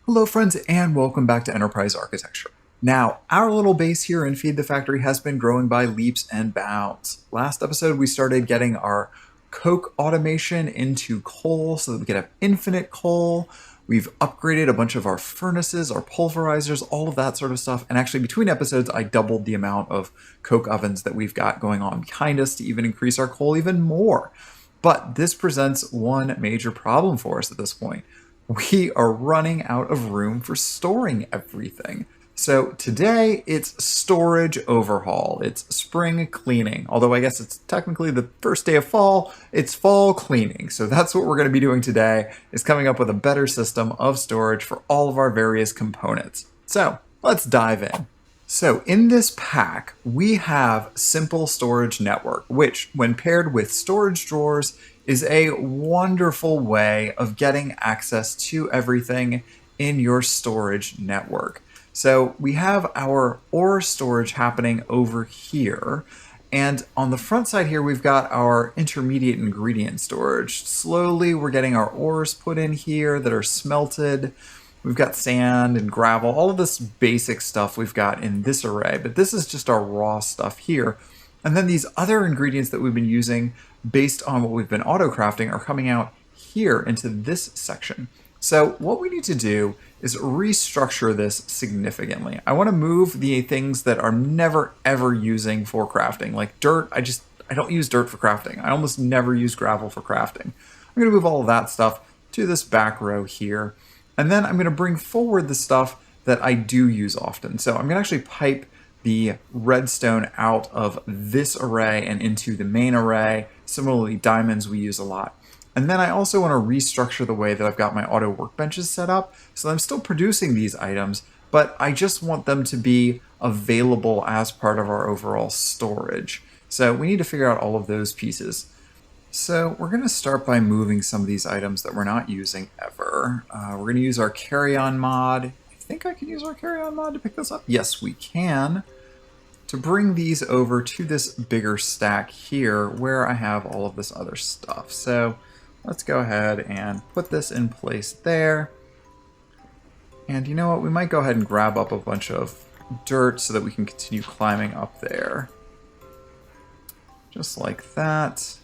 Hello friends and welcome back to Enterprise Architecture. Now, our little base here in Feed the Factory has been growing by leaps and bounds. Last episode we started getting our coke automation into coal so that we could have infinite coal. We've upgraded a bunch of our furnaces, our pulverizers, all of that sort of stuff. And actually between episodes I doubled the amount of coke ovens that we've got going on behind us to even increase our coal even more. But this presents one major problem for us at this point. We are running out of room for storing everything. So today it's storage overhaul. It's spring cleaning. Although I guess it's technically the first day of fall, it's fall cleaning. So that's what we're going to be doing today, is coming up with a better system of storage for all of our various components. So let's dive in. So in this pack, we have Simple Storage Network, which when paired with storage drawers is a wonderful way of getting access to everything in your storage network. So we have our ore storage happening over here. And on the front side here, we've got our intermediate ingredient storage. Slowly, we're getting our ores put in here that are smelted. We've got sand and gravel, all of this basic stuff we've got in this array, but this is just our raw stuff here. And then these other ingredients that we've been using based on what we've been auto-crafting are coming out here into this section. So what we need to do is restructure this significantly. I want to move the things that are never ever using for crafting, like dirt. I don't use dirt for crafting. I almost never use gravel for crafting. I'm going to move all of that stuff to this back row here. And then I'm going to bring forward the stuff that I do use often. So I'm going to actually pipe the redstone out of this array and into the main array. Similarly, diamonds we use a lot. And then I also want to restructure the way that I've got my auto workbenches set up. So I'm still producing these items, but I just want them to be available as part of our overall storage. So we need to figure out all of those pieces. So we're going to start by moving some of these items that we're not using ever. We're going to use our carry-on mod. I think I can use our carry-on mod to pick this up. Yes, we can. To bring these over to this bigger stack here where I have all of this other stuff. So let's go ahead and put this in place there. And you know what? We might go ahead and grab up a bunch of dirt so that we can continue climbing up there. Just like that.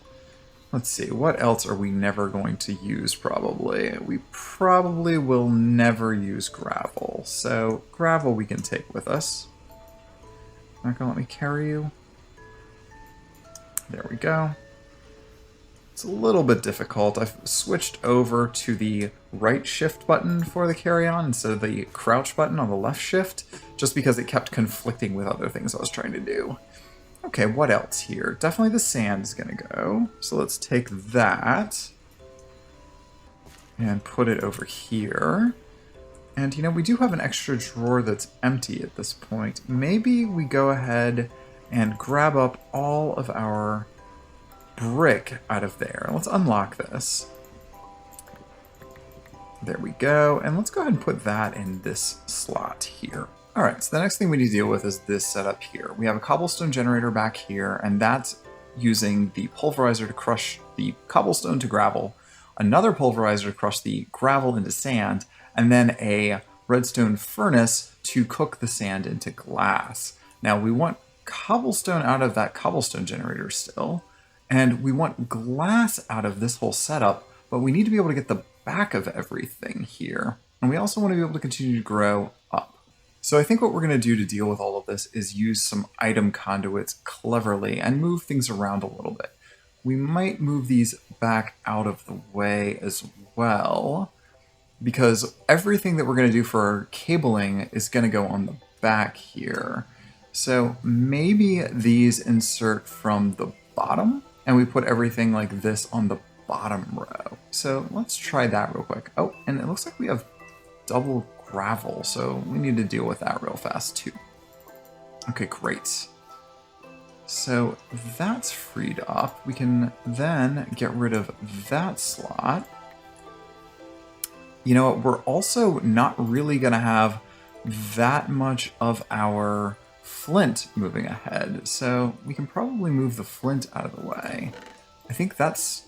Let's see, what else are we never going to use probably? We probably will never use gravel. So gravel we can take with us. Not gonna let me carry you. There we go. It's a little bit difficult. I've switched over to the right shift button for the carry-on instead of the crouch button on the left shift, just because it kept conflicting with other things I was trying to do. Okay, what else here? Definitely the sand is going to go. So let's take that and put it over here. And, you know, we do have an extra drawer that's empty at this point. Maybe we go ahead and grab up all of our brick out of there. Let's unlock this. There we go. And let's go ahead and put that in this slot here. Alright, so the next thing we need to deal with is this setup here. We have a cobblestone generator back here, and that's using the pulverizer to crush the cobblestone to gravel, another pulverizer to crush the gravel into sand, and then a redstone furnace to cook the sand into glass. Now we want cobblestone out of that cobblestone generator still, and we want glass out of this whole setup, but we need to be able to get the back of everything here. And we also want to be able to continue to grow up. So I think what we're going to do to deal with all of this is use some item conduits cleverly and move things around a little bit. We might move these back out of the way as well, because everything that we're going to do for our cabling is going to go on the back here. So maybe these insert from the bottom, and we put everything like this on the bottom row. So let's try that real quick. Oh, and it looks like we have double gravel, so we need to deal with that real fast too. Okay, great. So that's freed up. We can then get rid of that slot. You know what, we're also not really gonna have that much of our flint moving ahead, so we can probably move the flint out of the way. I think that's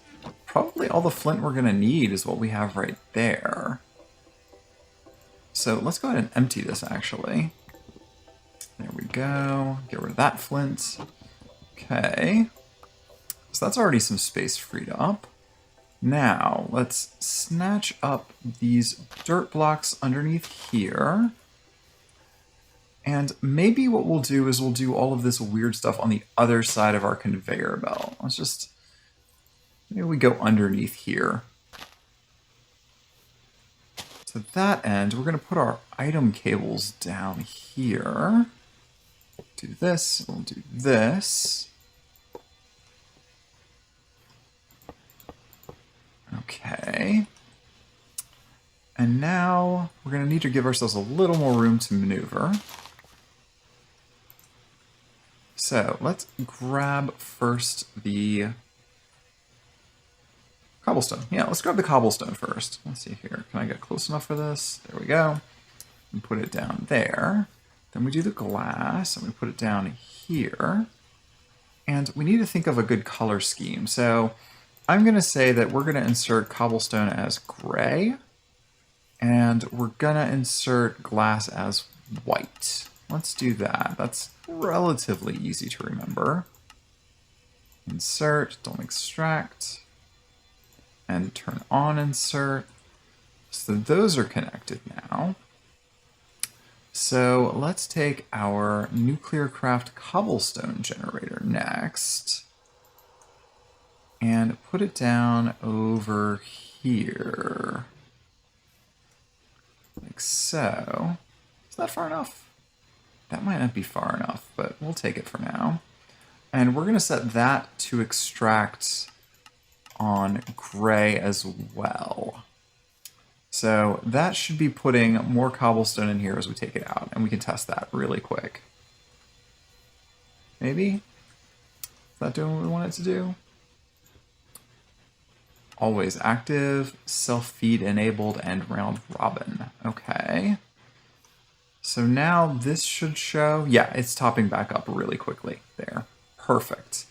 probably all the flint we're gonna need is what we have right there. So let's go ahead and empty this actually. There we go. Get rid of that flint. Okay. So that's already some space freed up. Now, let's snatch up these dirt blocks underneath here. And maybe what we'll do is we'll do all of this weird stuff on the other side of our conveyor belt. Let's just, maybe we go underneath here. To that end, we're going to put our item cables down here. Do this, we'll do this. Okay. And now we're going to need to give ourselves a little more room to maneuver. So let's grab first the cobblestone. Yeah, let's grab the cobblestone first. Let's see here. Can I get close enough for this? There we go. And put it down there. Then we do the glass and we put it down here. And we need to think of a good color scheme. So I'm going to say that we're going to insert cobblestone as gray. And we're going to insert glass as white. Let's do that. That's relatively easy to remember. Insert, don't extract. And turn on insert. So those are connected now. So let's take our nuclear craft cobblestone generator next and put it down over here. Like so. Is that far enough? That might not be far enough, but we'll take it for now. And we're going to set that to extract on gray as well. So that should be putting more cobblestone in here as we take it out, and we can test that really quick. Maybe? Is that doing what we want it to do? Always active, self-feed enabled, and round robin. Okay. So now this should show, yeah, it's topping back up really quickly there. Perfect.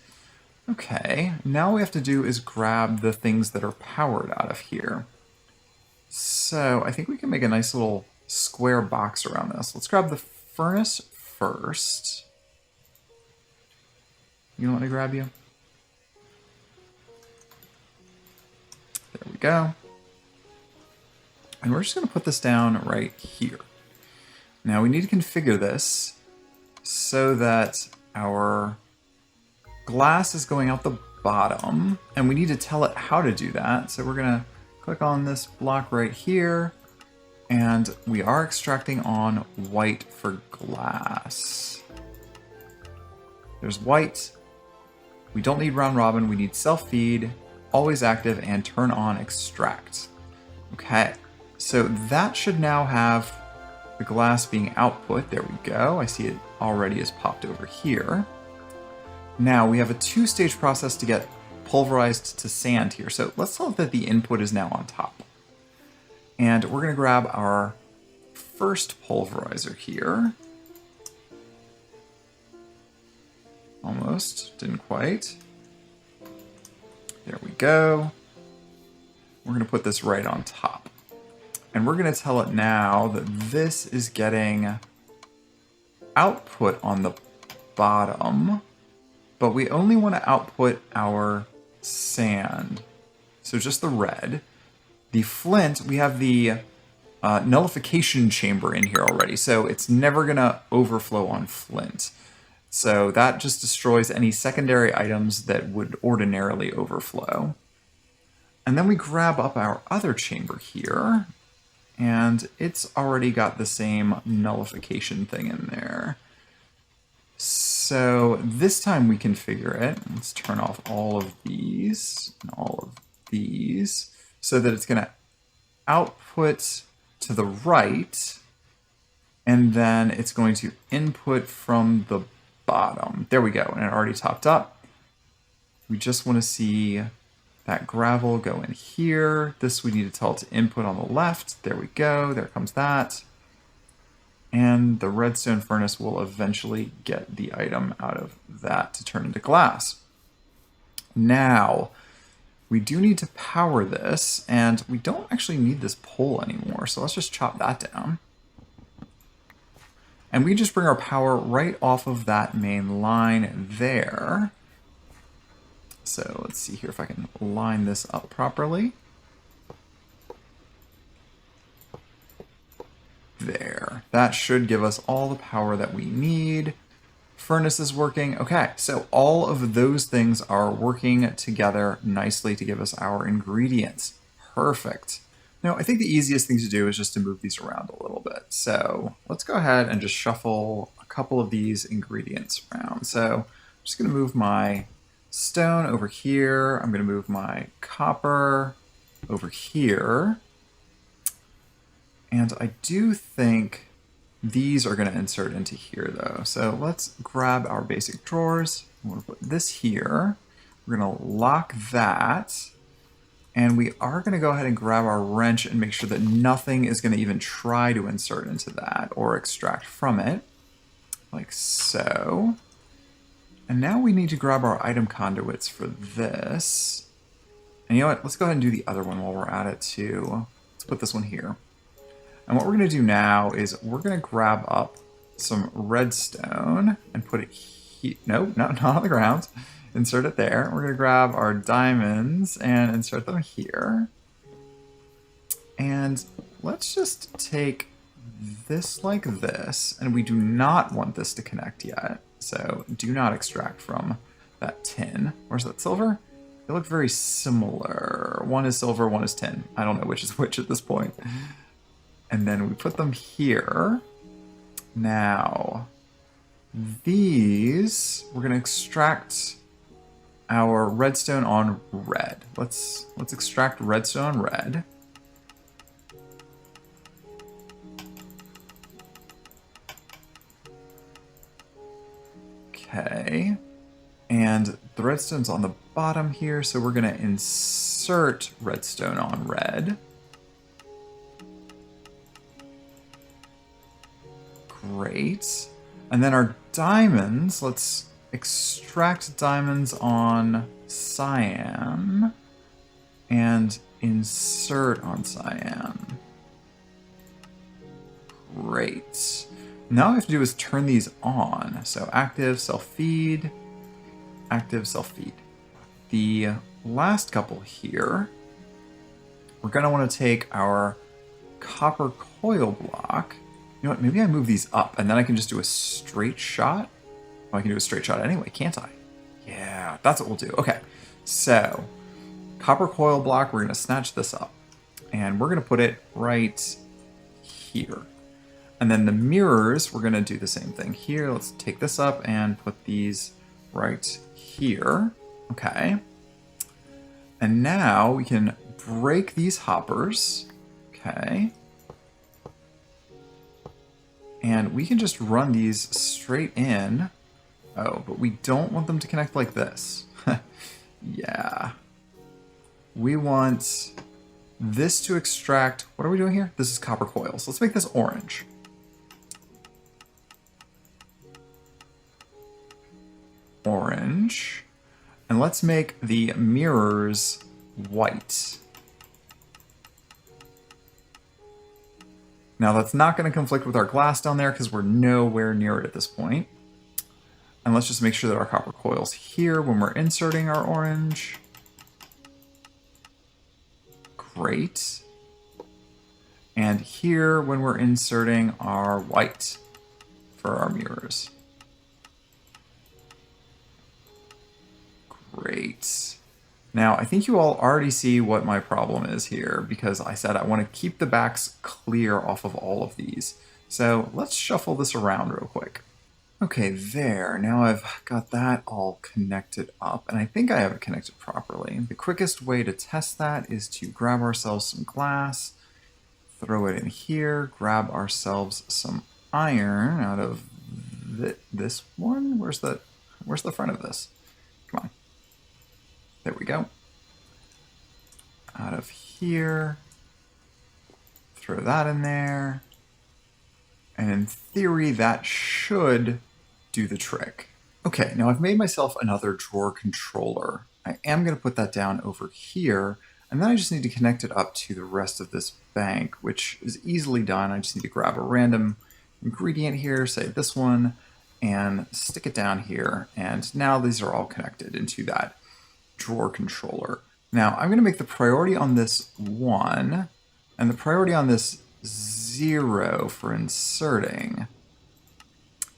Okay, now all we have to do is grab the things that are powered out of here. So I think we can make a nice little square box around this. Let's grab the furnace first. You want me to grab you? There we go. And we're just going to put this down right here. Now we need to configure this so that our glass is going out the bottom, and we need to tell it how to do that. So we're going to click on this block right here, and we are extracting on white for glass. There's white. We don't need round robin, we need self-feed, always active, and turn on extract. Okay, so that should now have the glass being output. There we go. I see it already is popped over here. Now we have a two-stage process to get pulverized to sand here. So let's tell it that the input is now on top. And we're going to grab our first pulverizer here. Almost, didn't quite. There we go. We're going to put this right on top. And we're going to tell it now that this is getting output on the bottom, but we only want to output our sand. So just the red. The flint, we have the nullification chamber in here already, so it's never going to overflow on flint. So that just destroys any secondary items that would ordinarily overflow. And then we grab up our other chamber here, and it's already got the same nullification thing in there. So this time we configure it. Let's turn off all of these and all of these so that it's going to output to the right, and then it's going to input from the bottom. There we go, and it already topped up. We just want to see that gravel go in here. This we need to tell it to input on the left. There we go, there comes that. And the redstone furnace will eventually get the item out of that to turn into glass. Now, we do need to power this, and we don't actually need this pole anymore, so let's just chop that down. And we just bring our power right off of that main line there. So let's see here if I can line this up properly. There. That should give us all the power that we need. Furnace is working. Okay, so all of those things are working together nicely to give us our ingredients. Perfect. Now, I think the easiest thing to do is just to move these around a little bit. So let's go ahead and just shuffle a couple of these ingredients around. So I'm just going to move my stone over here. I'm going to move my copper over here. And I do think these are going to insert into here, though. So let's grab our basic drawers. I'm going to put this here. We're going to lock that. And we are going to go ahead and grab our wrench and make sure that nothing is going to even try to insert into that or extract from it, like so. And now we need to grab our item conduits for this. And you know what? Let's go ahead and do the other one while we're at it, too. Let's put this one here. And what we're going to do now is we're going to grab up some redstone and put it here. No, not on the ground. Insert it there. We're going to grab our diamonds and insert them here. And let's just take this like this. And we do not want this to connect yet. So do not extract from that tin. Where's that silver? They look very similar. One is silver, one is tin. I don't know which is which at this point. And then we put them here. Now, these, we're going to extract our redstone on red. Let's extract redstone on red. Okay. And the redstone's on the bottom here, so we're going to insert redstone on red. Great. And then our diamonds, let's extract diamonds on cyan and insert on cyan. Great. Now all we have to do is turn these on. So active, self-feed, active, self-feed. The last couple here, we're going to want to take our copper coil block. You know what, maybe I move these up and then I can just do a straight shot. Oh, I can do a straight shot anyway, can't I? Yeah, that's what we'll do. Okay, so copper coil block, we're gonna snatch this up and we're gonna put it right here. And then the mirrors, we're gonna do the same thing here. Let's take this up and put these right here. Okay. And now we can break these hoppers. Okay. And we can just run these straight in. Oh, but we don't want them to connect like this. Yeah. We want this to extract... What are we doing here? This is copper coils. Let's make this orange. Orange. And let's make the mirrors white. Now that's not going to conflict with our glass down there because we're nowhere near it at this point. And let's just make sure that our copper coil's here when we're inserting our orange. Great. And here when we're inserting our white for our mirrors. Great. Now, I think you all already see what my problem is here because I said I want to keep the backs clear off of all of these. So let's shuffle this around real quick. Okay, there. Now I've got that all connected up, and I think I have it connected properly. The quickest way to test that is to grab ourselves some glass, throw it in here, grab ourselves some iron out of this one. Where's the front of this? Come on. There we go. Out of here. Throw that in there. And in theory, that should do the trick. Okay, now I've made myself another drawer controller. I am going to put that down over here, and then I just need to connect it up to the rest of this bank, which is easily done. I just need to grab a random ingredient here, say this one, and stick it down here. And now these are all connected into that drawer controller. Now I'm going to make the priority on this 1 and the priority on this 0 for inserting.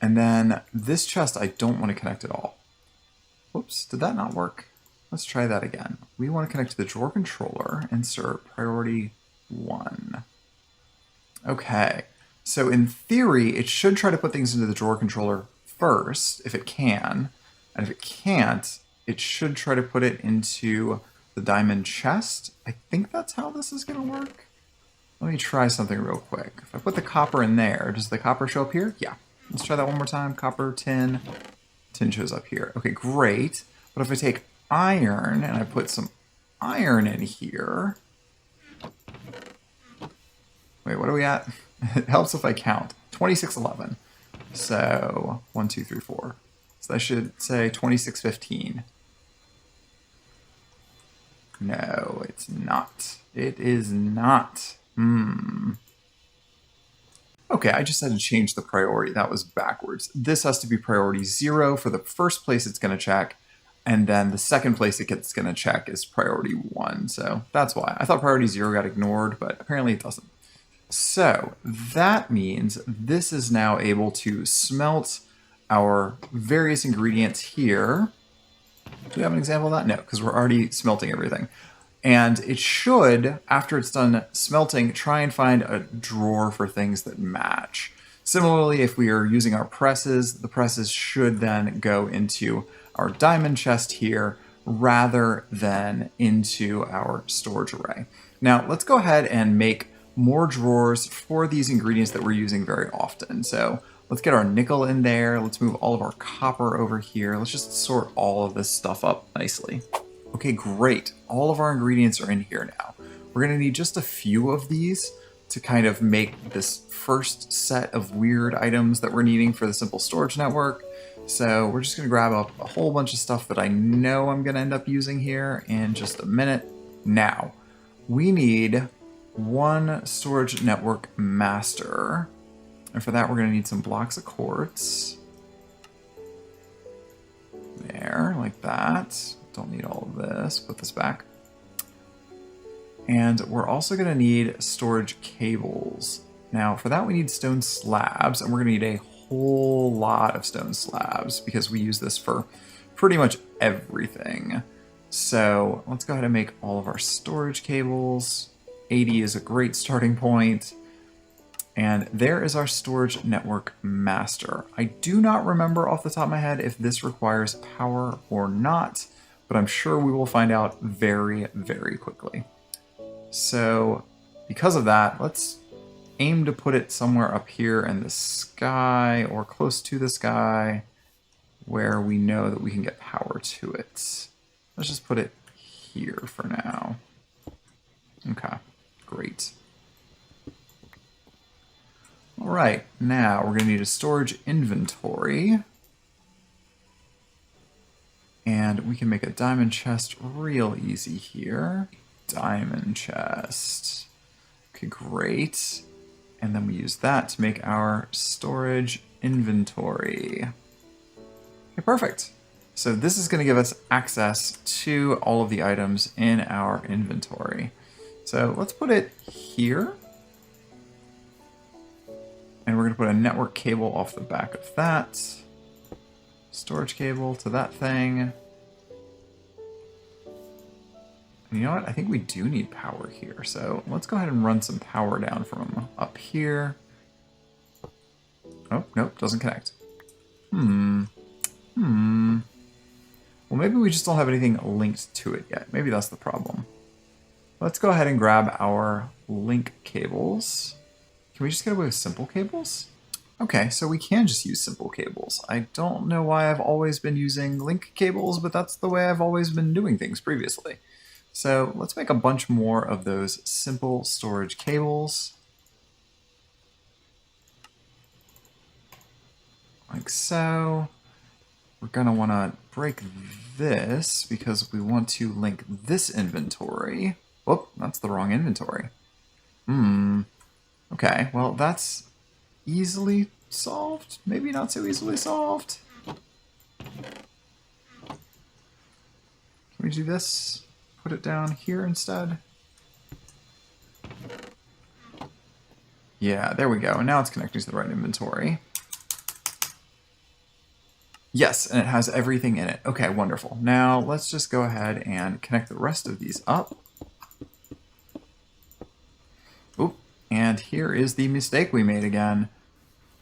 And then this chest I don't want to connect at all. Whoops, did that not work? Let's try that again. We want to connect to the drawer controller, insert priority 1. Okay, so in theory, it should try to put things into the drawer controller first, if it can. And if it can't, it should try to put it into the diamond chest. I think that's how this is going to work. Let me try something real quick. If I put the copper in there, does the copper show up here? Yeah. Let's try that one more time. Copper, tin. Tin shows up here. Okay, great. But if I take iron and I put some iron in here... Wait, what are we at? It helps if I count. 2611. So 1, 2, 3, 4. So I should say 2615. No, it's not. It is not. Okay, I just had to change the priority. That was backwards. This has to be priority 0 for the first place it's going to check, and then the second place it's going to check is priority 1. So that's why. I thought priority 0 got ignored, but apparently it doesn't. So that means this is now able to smelt our various ingredients here. Do we have an example of that? No, because we're already smelting everything. And it should, after it's done smelting, try and find a drawer for things that match. Similarly, if we are using our presses, the presses should then go into our diamond chest here rather than into our storage array. Now, let's go ahead and make more drawers for these ingredients that we're using very often. So let's get our nickel in there. Let's move all of our copper over here. Let's just sort all of this stuff up nicely. Okay, great. All of our ingredients are in here now. We're going to need just a few of these to kind of make this first set of weird items that we're needing for the simple storage network. So we're just going to grab up a whole bunch of stuff that I know I'm going to end up using here in just a minute. Now, we need one storage network master. And for that, we're going to need some blocks of quartz. There, like that. Don't need all of this. Put this back. And we're also going to need storage cables. Now, for that, we need stone slabs, and we're going to need a whole lot of stone slabs because we use this for pretty much everything. So let's go ahead and make all of our storage cables. 80 is a great starting point. And there is our storage network master. I do not remember off the top of my head if this requires power or not, but I'm sure we will find out very, very quickly. So because of that, let's aim to put it somewhere up here in the sky or close to the sky where we know that we can get power to it. Let's just put it here for now. Okay, great. All right, now we're going to need a storage inventory. And we can make a diamond chest real easy here. Diamond chest. Okay, great. And then we use that to make our storage inventory. Okay, perfect. So this is going to give us access to all of the items in our inventory. So let's put it here. And we're going to put a network cable off the back of that. Storage cable to that thing. And you know what? I think we do need power here. So let's go ahead and run some power down from up here. Oh, nope, doesn't connect. Well, maybe we just don't have anything linked to it yet. Maybe that's the problem. Let's go ahead and grab our link cables. Can we just get away with simple cables? Okay, so we can just use simple cables. I don't know why I've always been using link cables, but that's the way I've always been doing things previously. So let's make a bunch more of those simple storage cables. Like so. We're going to want to break this because we want to link this inventory. Whoop, that's the wrong inventory. Okay, well that's easily solved? Maybe not so easily solved. Can we do this? Put it down here instead? Yeah, there we go. And now it's connecting to the right inventory. Yes, and it has everything in it. Okay, wonderful. Now let's just go ahead and connect the rest of these up. Oop, and here is the mistake we made again,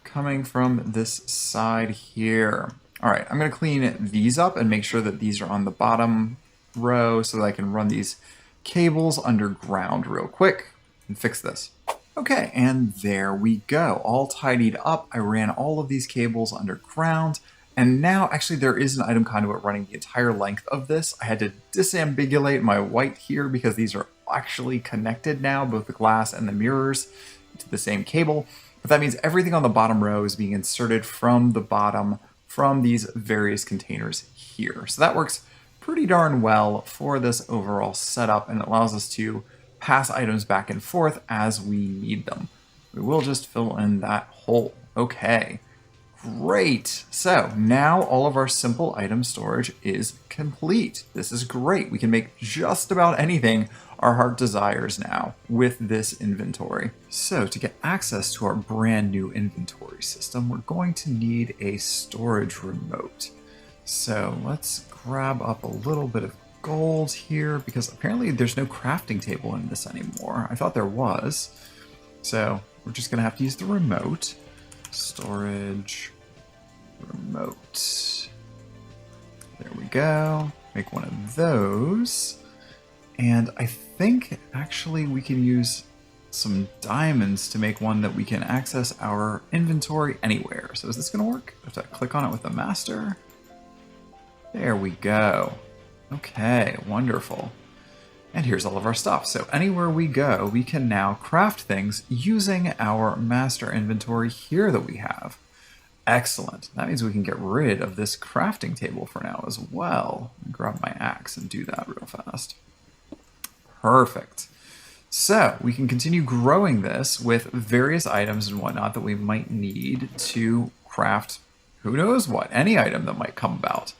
coming from this side here. All right, I'm gonna clean these up and make sure that these are on the bottom row so that I can run these cables underground real quick and fix this. Okay, and there we go, all tidied up. I ran all of these cables underground, and now actually there is an item conduit running the entire length of this. I had to disambiguate my white here because these are actually connected now, both the glass and the mirrors, to the same cable. But that means everything on the bottom row is being inserted from the bottom from these various containers here. So that works pretty darn well for this overall setup, and it allows us to pass items back and forth as we need them. We will just fill in that hole. Okay, great. So now all of our simple item storage is complete. This is great. We can make just about anything our heart desires now with this inventory. So to get access to our brand new inventory system, we're going to need a storage remote. So let's grab up a little bit of gold here, because apparently there's no crafting table in this anymore. I thought there was. So we're just gonna have to use the remote. Storage remote. There we go. Make one of those. And I think actually we can use some diamonds to make one that we can access our inventory anywhere. So is this gonna work? I have to click on it with the master. There we go. Okay, wonderful. And here's all of our stuff. So anywhere we go, we can now craft things using our master inventory here that we have. Excellent. That means we can get rid of this crafting table for now as well. Grab my axe and do that real fast. Perfect. So we can continue growing this with various items and whatnot that we might need to craft who knows what, any item that might come about.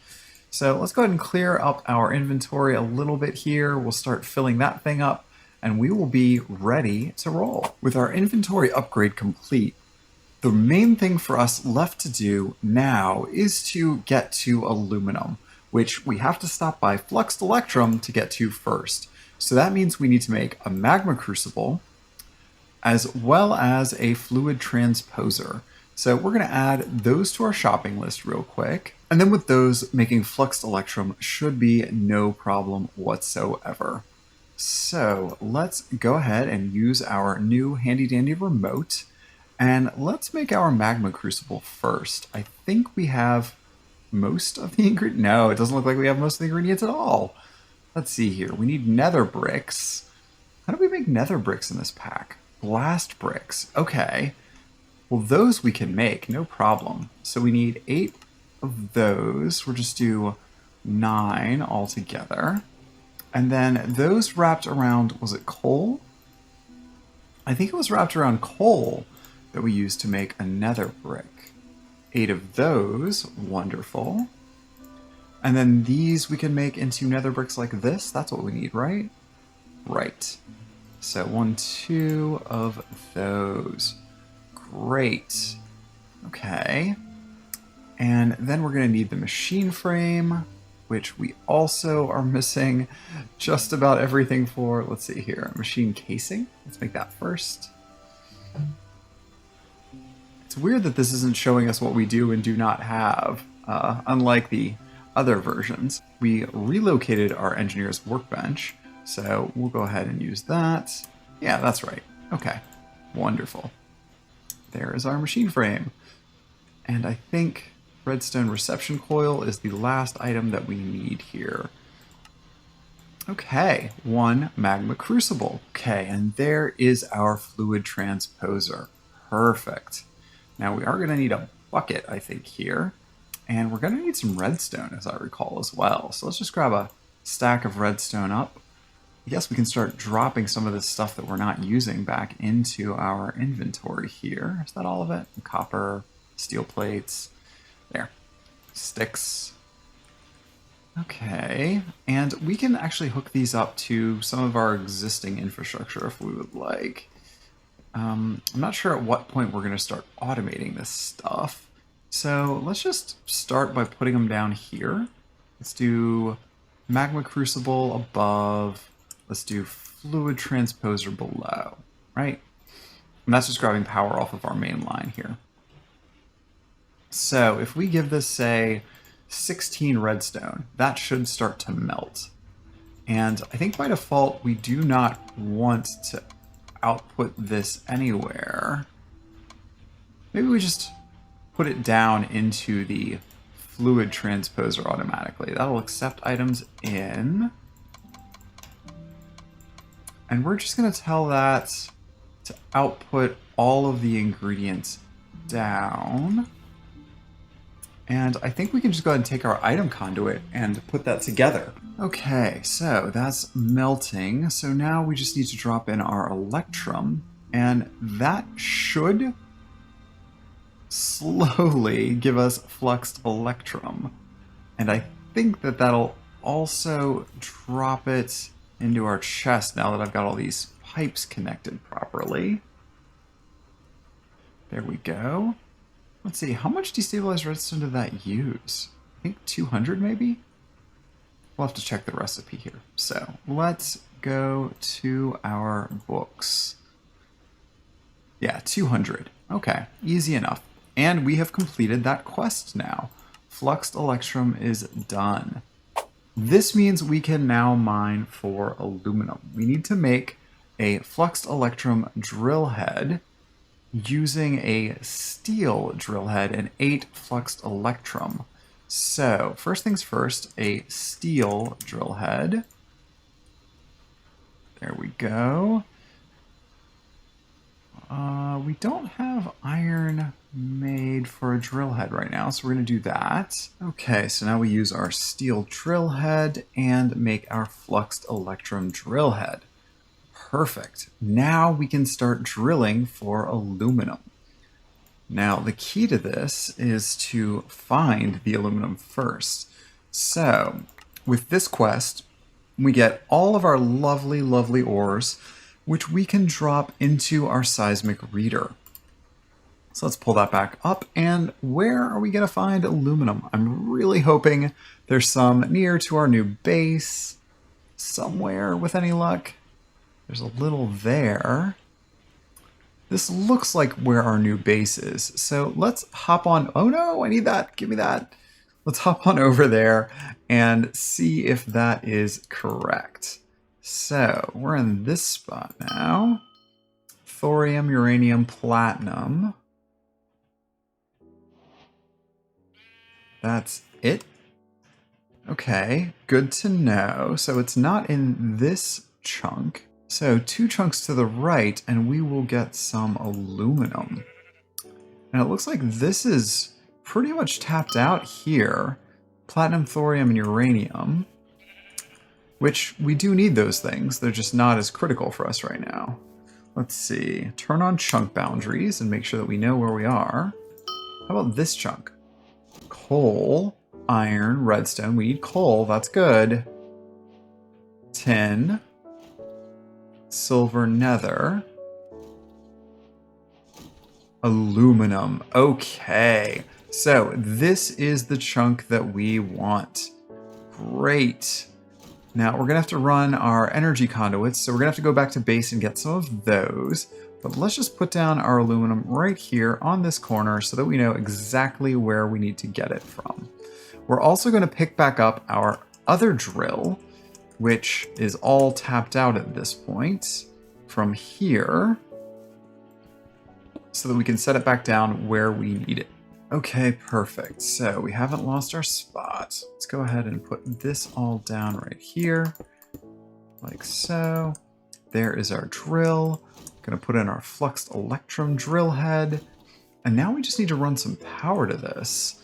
So let's go ahead and clear up our inventory a little bit here. We'll start filling that thing up and we will be ready to roll. With our inventory upgrade complete, the main thing for us left to do now is to get to aluminum, which we have to stop by Fluxed Electrum to get to first. So that means we need to make a magma crucible as well as a fluid transposer. So we're going to add those to our shopping list real quick. And then with those, making Fluxed Electrum should be no problem whatsoever. So let's go ahead and use our new handy dandy remote. And let's make our magma crucible first. I think we have most of the ingredients. No, it doesn't look like we have most of the ingredients at all. Let's see here. We need nether bricks. How do we make nether bricks in this pack? Blast bricks. Okay. Well, those we can make, no problem. So we need 8 of those. We'll just do 9 altogether. And then those wrapped around, was it coal? I think it was wrapped around coal that we used to make a nether brick. 8 of those, wonderful. And then these we can make into nether bricks like this. That's what we need, right? Right. So 1, 2 of those. Great. Okay. And then we're going to need the machine frame, which we also are missing just about everything for. Let's see here. Machine casing. Let's make that first. It's weird that this isn't showing us what we do and do not have, unlike the other versions. We relocated our engineer's workbench, so we'll go ahead and use that. Yeah, that's right. Okay, wonderful. There is our machine frame. And I think redstone reception coil is the last item that we need here. Okay, 1 magma crucible. Okay, and there is our fluid transposer. Perfect. Now we are going to need a bucket, I think, here. And we're going to need some redstone, as I recall, as well. So let's just grab a stack of redstone up. I guess we can start dropping some of this stuff that we're not using back into our inventory here. Is that all of it? Copper, Steel plates. There. Sticks. Okay, and we can actually hook these up to some of our existing infrastructure if we would like. I'm not sure at what point we're going to start automating this stuff. So let's just start by putting them down here. Let's do magma crucible above. Let's do fluid transposer below, right? And that's just grabbing power off of our main line here. So if we give this, say, 16 redstone, that should start to melt. And I think by default, we do not want to output this anywhere. Maybe we just put it down into the fluid transposer automatically. That'll accept items in. And we're just going to tell that to output all of the ingredients down. And I think we can just go ahead and take our item conduit and put that together. Okay, so that's melting. So now we just need to drop in our Electrum, and that should slowly give us Fluxed Electrum. And I think that that'll also drop it into our chest now that I've got all these pipes connected properly. There we go. Let's see, how much destabilized redstone did that use? I think 200 maybe? We'll have to check the recipe here. So let's go to our books. Yeah, 200. Okay, easy enough. And we have completed that quest now. Fluxed Electrum is done. This means we can now mine for aluminum. We need to make a Fluxed Electrum drill head using a steel drill head and 8 Fluxed Electrum. So, first things first, a steel drill head. There we go. We don't have iron made for a drill head right now, so we're going to do that. Okay, so now we use our steel drill head and make our Fluxed Electrum drill head. Perfect. Now we can start drilling for aluminum. Now, the key to this is to find the aluminum first. So, with this quest, we get all of our lovely, lovely ores, which we can drop into our seismic reader. So let's pull that back up, and where are we going to find aluminum? I'm really hoping there's some near to our new base, somewhere with any luck. There's a little there. This looks like where our new base is. So let's hop on. Oh no, I need that. Give me that. Let's hop on over there and see if that is correct. So we're in this spot now. Thorium, uranium, platinum. That's it. Okay, good to know. So it's not in this chunk. So 2 chunks to the right, and we will get some aluminum. And it looks like this is pretty much tapped out here. Platinum, thorium, and uranium. Which, we do need those things. They're just not as critical for us right now. Let's see. Turn on chunk boundaries and make sure that we know where we are. How about this chunk? Coal, iron, redstone. We need coal. That's good. Tin. Silver, nether. Aluminum. Okay. So this is the chunk that we want. Great. Now we're going to have to run our energy conduits, so we're going to have to go back to base and get some of those. But let's just put down our aluminum right here on this corner so that we know exactly where we need to get it from. We're also going to pick back up our other drill, which is all tapped out at this point, from here, so that we can set it back down where we need it. Okay, perfect. So we haven't lost our spot. Let's go ahead and put this all down right here, like so. There is our drill. Gonna put in our Fluxed Electrum drill head. And now we just need to run some power to this.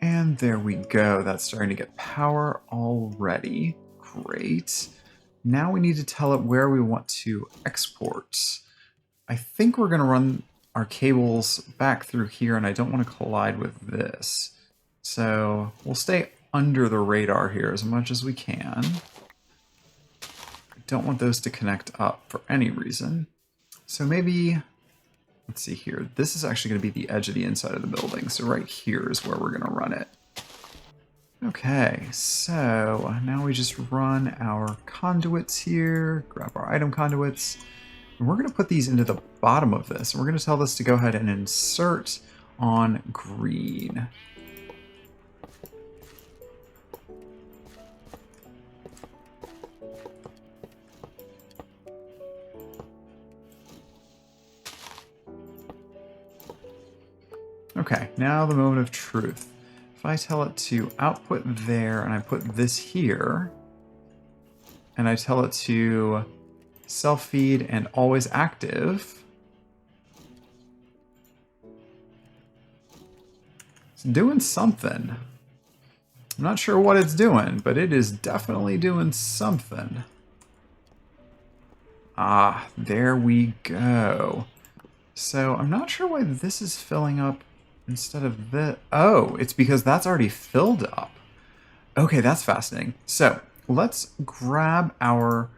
And there we go. That's starting to get power already. Great. Now we need to tell it where we want to export. I think we're gonna run our cables back through here, and I don't want to collide with this. So we'll stay under the radar here as much as we can. I don't want those to connect up for any reason. So maybe, let's see here. This is actually going to be the edge of the inside of the building. So right here is where we're going to run it. Okay, so now we just run our conduits here, grab our item conduits, and we're going to put these into the bottom of this. And we're going to tell this to go ahead and insert on green. Okay, now the moment of truth. If I tell it to output there, and I put this here, and I tell it to self-feed and always active, it's doing something. I'm not sure what it's doing, but it is definitely doing something. Ah, there we go. So I'm not sure why this is filling up instead of this. Oh, it's because that's already filled up. Okay, that's fascinating. So let's grab our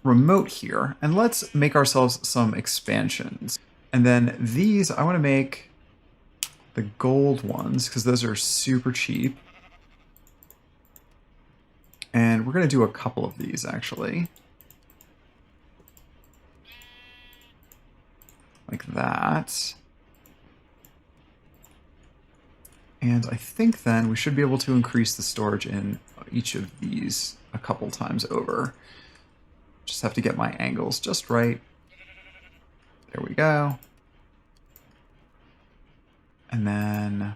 remote here and let's make ourselves some expansions. And then these, I want to make the gold ones because those are super cheap. And we're going to do a couple of these actually. Like that. And I think then we should be able to increase the storage in each of these a couple times over. Just have to get my angles just right. There we go. And then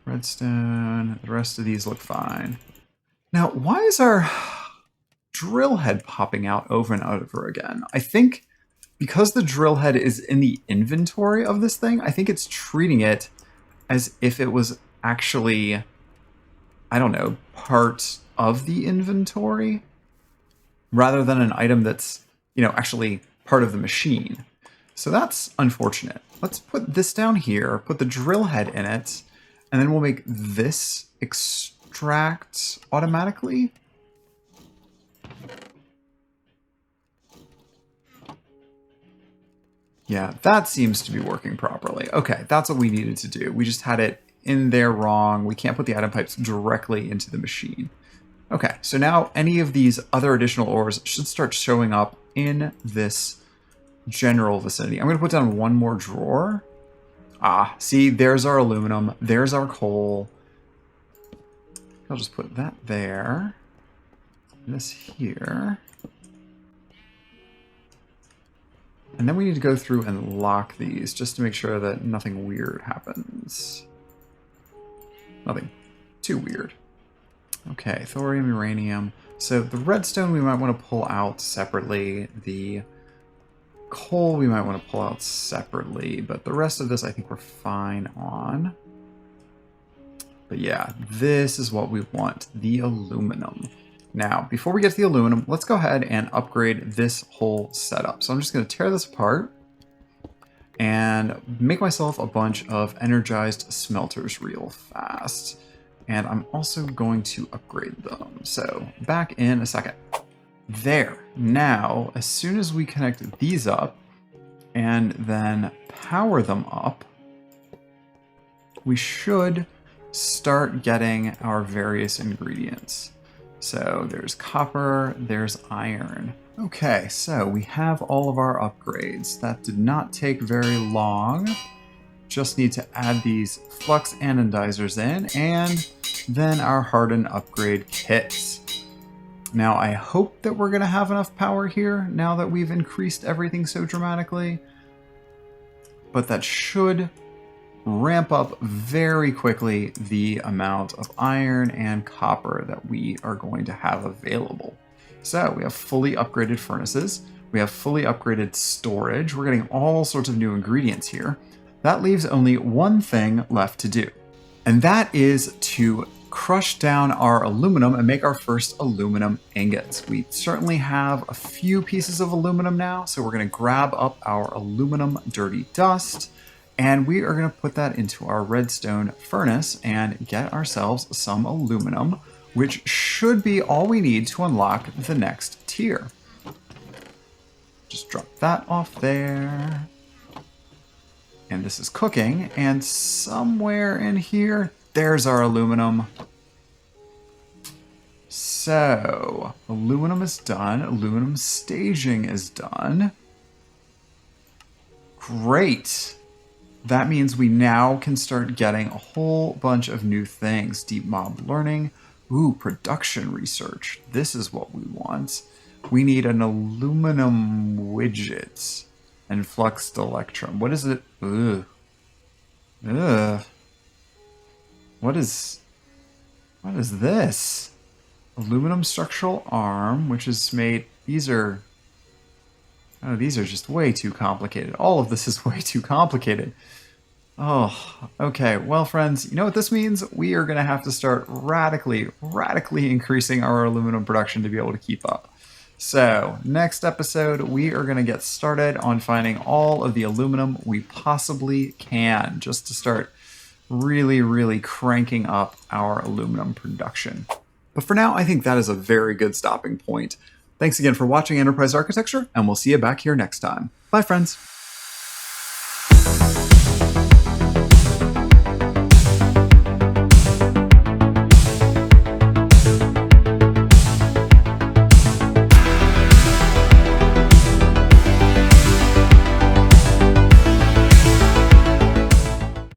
redstone. The rest of these look fine. Now, why is our drill head popping out over and over again? I think because the drill head is in the inventory of this thing, I think it's treating it as if it was actually, I don't know, part of the inventory rather than an item that's, you know, actually part of the machine. So that's unfortunate. Let's put this down here, put the drill head in it, and then we'll make this extract automatically. Yeah, that seems to be working properly. Okay, that's what we needed to do. We just had it in there wrong. We can't put the item pipes directly into the machine. Okay, so now any of these other additional ores should start showing up in this general vicinity. I'm going to put down one more drawer. Ah, see, there's our aluminum. There's our coal. I'll just put that there. This here. And then we need to go through and lock these just to make sure that nothing weird happens. Nothing too weird. Okay, thorium, uranium. So the redstone we might want to pull out separately. The coal we might want to pull out separately. But the rest of this I think we're fine on. But yeah, this is what we want. The aluminum. Now, before we get to the aluminum, let's go ahead and upgrade this whole setup. So I'm just going to tear this apart and make myself a bunch of energized smelters real fast. And I'm also going to upgrade them. So back in a second. There. Now, as soon as we connect these up and then power them up, we should start getting our various ingredients. So there's copper, there's iron. Okay, so we have all of our upgrades. That did not take very long. Just need to add these flux anodizers in, and then our harden upgrade kits. Now I hope that we're gonna have enough power here now that we've increased everything so dramatically. But that should ramp up very quickly the amount of iron and copper that we are going to have available. So we have fully upgraded furnaces, we have fully upgraded storage, we're getting all sorts of new ingredients here. That leaves only one thing left to do, and that is to crush down our aluminum and make our first aluminum ingots. We certainly have a few pieces of aluminum now, so we're going to grab up our aluminum dirty dust, and we are going to put that into our redstone furnace and get ourselves some aluminum, which should be all we need to unlock the next tier. Just drop that off there. And this is cooking, and somewhere in here, there's our aluminum. So, aluminum is done. Aluminum staging is done. Great. That means we now can start getting a whole bunch of new things. Deep mob learning. Ooh, production research. This is what we want. We need an aluminum widget and Fluxed Electrum. What is it? Ugh. Ugh. What is this? Aluminum structural arm, which is made... These are just way too complicated. All of this is way too complicated. Oh, okay. Well, friends, you know what this means? We are going to have to start radically increasing our aluminum production to be able to keep up. So, next episode, we are going to get started on finding all of the aluminum we possibly can, just to start really cranking up our aluminum production. But for now, I think that is a very good stopping point. Thanks again for watching Enterprise Architecture, and we'll see you back here next time. Bye, friends.